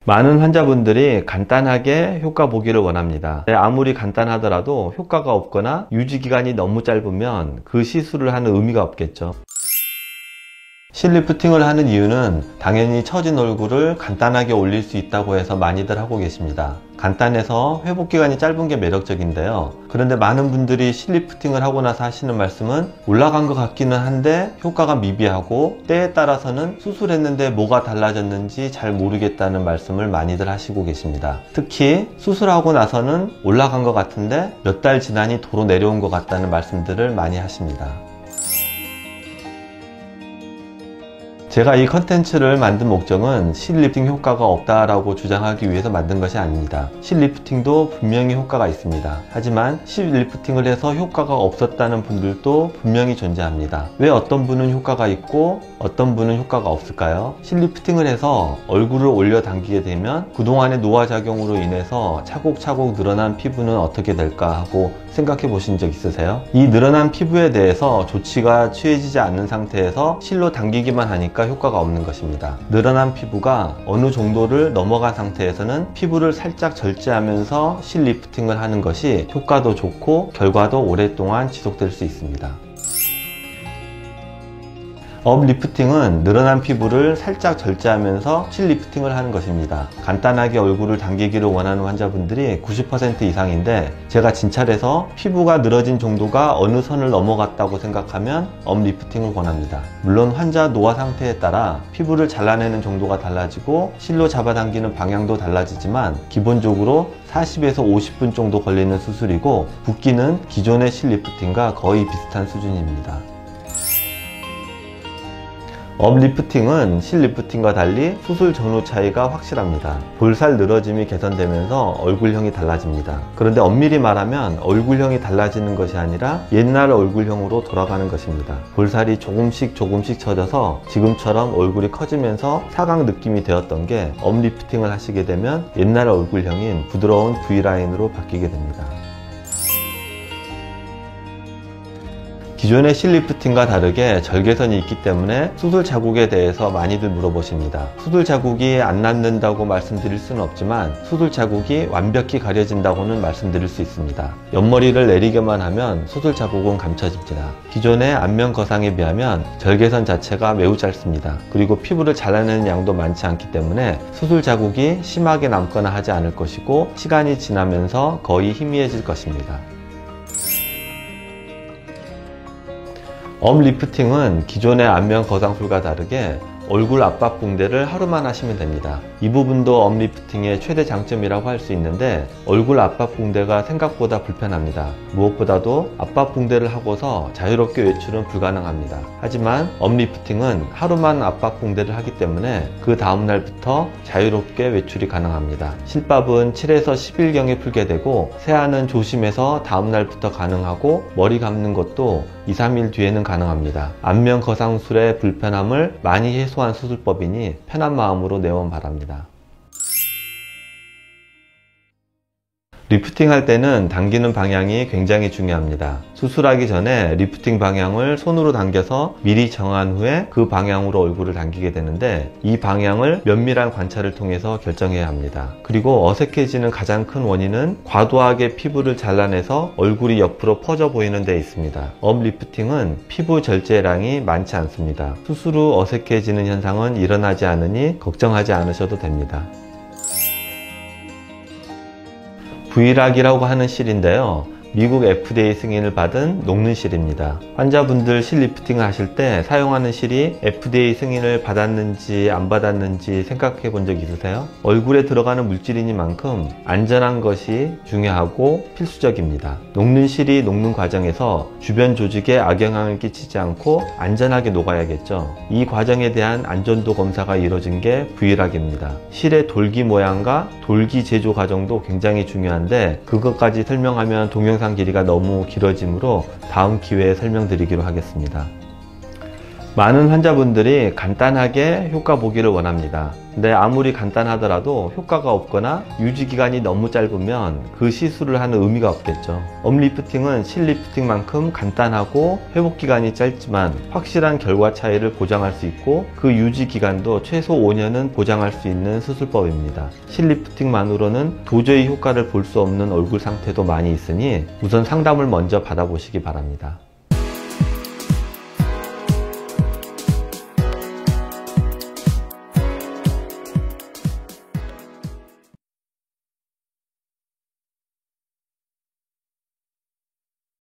많은 환자분들이 간단하게 효과 보기를 원합니다. 아무리 간단하더라도 효과가 없거나 유지기간이 너무 짧으면 그 시술을 하는 의미가 없겠죠. 실리프팅을 하는 이유는 당연히 처진 얼굴을 간단하게 올릴 수 있다고 해서 많이들 하고 계십니다. 간단해서 회복기간이 짧은 게 매력적인데요. 그런데 많은 분들이 실리프팅을 하고 나서 하시는 말씀은 올라간 것 같기는 한데 효과가 미비하고 때에 따라서는 수술했는데 뭐가 달라졌는지 잘 모르겠다는 말씀을 많이들 하시고 계십니다. 특히 수술하고 나서는 올라간 것 같은데 몇 달 지나니 도로 내려온 것 같다는 말씀들을 많이 하십니다. 제가 이 컨텐츠를 만든 목적은 실리프팅 효과가 없다라고 주장하기 위해서 만든 것이 아닙니다. 실리프팅도 분명히 효과가 있습니다. 하지만 실리프팅을 해서 효과가 없었다는 분들도 분명히 존재합니다. 왜 어떤 분은 효과가 있고 어떤 분은 효과가 없을까요? 실리프팅을 해서 얼굴을 올려 당기게 되면 그동안의 노화작용으로 인해서 차곡차곡 늘어난 피부는 어떻게 될까 하고 생각해 보신 적 있으세요? 이 늘어난 피부에 대해서 조치가 취해지지 않는 상태에서 실로 당기기만 하니까 효과가 없는 것입니다. 늘어난 피부가 어느 정도를 넘어간 상태에서는 피부를 살짝 절제하면서 실리프팅을 하는 것이 효과도 좋고 결과도 오랫동안 지속될 수 있습니다. 업리프팅은 늘어난 피부를 살짝 절제하면서 실리프팅을 하는 것입니다. 간단하게 얼굴을 당기기를 원하는 환자분들이 90% 이상인데 제가 진찰해서 피부가 늘어진 정도가 어느 선을 넘어갔다고 생각하면 업리프팅을 권합니다. 물론 환자 노화 상태에 따라 피부를 잘라내는 정도가 달라지고 실로 잡아당기는 방향도 달라지지만 기본적으로 40에서 50분 정도 걸리는 수술이고 붓기는 기존의 실리프팅과 거의 비슷한 수준입니다. 업리프팅은 실리프팅과 달리 수술 전후 차이가 확실합니다. 볼살 늘어짐이 개선되면서 얼굴형이 달라집니다. 그런데 엄밀히 말하면 얼굴형이 달라지는 것이 아니라 옛날 얼굴형으로 돌아가는 것입니다. 볼살이 조금씩 처져서 지금처럼 얼굴이 커지면서 사각 느낌이 되었던 게 업리프팅을 하시게 되면 옛날 얼굴형인 부드러운 V라인으로 바뀌게 됩니다. 기존의 실리프팅과 다르게 절개선이 있기 때문에 수술 자국에 대해서 많이들 물어보십니다. 수술 자국이 안 낫는다고 말씀드릴 수는 없지만 수술 자국이 완벽히 가려진다고는 말씀드릴 수 있습니다. 옆머리를 내리게만 하면 수술 자국은 감춰집니다. 기존의 안면 거상에 비하면 절개선 자체가 매우 짧습니다. 그리고 피부를 잘라내는 양도 많지 않기 때문에 수술 자국이 심하게 남거나 하지 않을 것이고 시간이 지나면서 거의 희미해질 것입니다. 업리프팅은 기존의 안면 거상술과 다르게 얼굴 압박 붕대를 하루만 하시면 됩니다. 이 부분도 업리프팅의 최대 장점이라고 할 수 있는데 얼굴 압박 붕대가 생각보다 불편합니다. 무엇보다도 압박 붕대를 하고서 자유롭게 외출은 불가능합니다. 하지만 업리프팅은 하루만 압박 붕대를 하기 때문에 그 다음날부터 자유롭게 외출이 가능합니다. 실밥은 7에서 10일경에 풀게 되고 세안은 조심해서 다음날부터 가능하고 머리 감는 것도 2, 3일 뒤에는 가능합니다. 안면 거상술의 불편함을 많이 해소한 수술법이니 편한 마음으로 내원 바랍니다. 리프팅 할 때는 당기는 방향이 굉장히 중요합니다. 수술하기 전에 리프팅 방향을 손으로 당겨서 미리 정한 후에 그 방향으로 얼굴을 당기게 되는데 이 방향을 면밀한 관찰을 통해서 결정해야 합니다. 그리고 어색해지는 가장 큰 원인은 과도하게 피부를 잘라내서 얼굴이 옆으로 퍼져 보이는 데 있습니다. 업리프팅은 피부 절제량이 많지 않습니다. 수술 후 어색해지는 현상은 일어나지 않으니 걱정하지 않으셔도 됩니다. V락이라고 하는 실인데요. 미국 FDA 승인을 받은 녹는 실입니다. 환자분들 실리프팅을 하실 때 사용하는 실이 FDA 승인을 받았는지 안 받았는지 생각해 본 적 있으세요? 얼굴에 들어가는 물질이니만큼 안전한 것이 중요하고 필수적입니다. 녹는 실이 녹는 과정에서 주변 조직에 악영향을 끼치지 않고 안전하게 녹아야겠죠. 이 과정에 대한 안전도 검사가 이루어진 게 V락입니다. 실의 돌기 모양과 돌기 제조 과정도 굉장히 중요한데 그것까지 설명하면 동영상 길이가 너무 길어지므로 다음 기회에 설명드리기로 하겠습니다. 많은 환자분들이 간단하게 효과 보기를 원합니다. 근데 아무리 간단하더라도 효과가 없거나 유지기간이 너무 짧으면 그 시술을 하는 의미가 없겠죠. 업리프팅은 실리프팅만큼 간단하고 회복기간이 짧지만 확실한 결과 차이를 보장할 수 있고 그 유지기간도 최소 5년은 보장할 수 있는 수술법입니다. 실리프팅만으로는 도저히 효과를 볼 수 없는 얼굴 상태도 많이 있으니 우선 상담을 먼저 받아보시기 바랍니다.